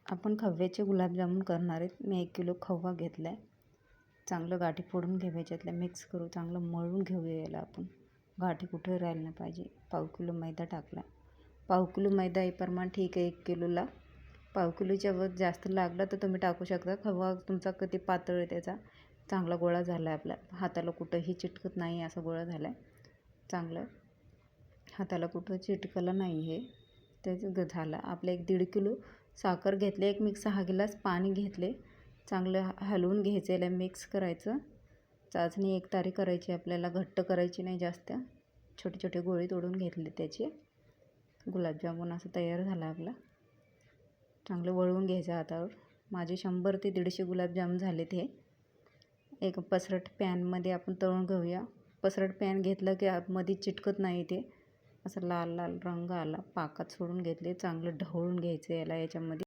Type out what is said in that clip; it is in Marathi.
आपण खव्याचे गुलाबजामुन करणार आहेत. मी 1 किलो खवा घेतला आहे. चांगलं गाठी फोडून घ्यायच्यातल्या मिक्स करू, चांगलं मळून घेऊया याला आपण. गाठी कुठे राहायला नाही पाहिजे. पाव किलो मैदा टाकला. पाव किलो मैदा हे प्रमाण ठीक आहे 1 किलोला. पाव किलोच्या वर जास्त लागला तर तुम्ही टाकू शकता. खवा तुमचा किती पातळ आहे त्याचा चांगला गोळा झाला आहे. आपल्या हाताला कुठंही चिटकत नाही असा गोळा झाला आहे. चांगलं हाताला कुठं चिटकलं नाही हे त्याचं झालं. आपलं 1-1.5 किलो साखर घेतले. 6 ग्लास पाणी घेतले. चांगलं हलवून घ्यायचं, याला मिक्स करायचं. चाचणी 1 तारी करायची आपल्याला, घट्ट करायची नाही जास्त. छोटे छोटे गोळे तोडून घेतले त्याचे. गुलाबजामुन असं तयार झाला आपला. चांगलं वळवून घ्यायचं हातावर. माझे 100 ते 150 गुलाबजामुन झाले. ते एक पसरट पॅनमध्ये आपण तळून घेऊया. पसरट पॅन घेतलं की आतमध्ये चिटकत नाही ते. असं लाल लाल रंग आला, पाकात सोडून घेतले. चांगलं ढवळून घ्यायचं याला याच्यामध्ये.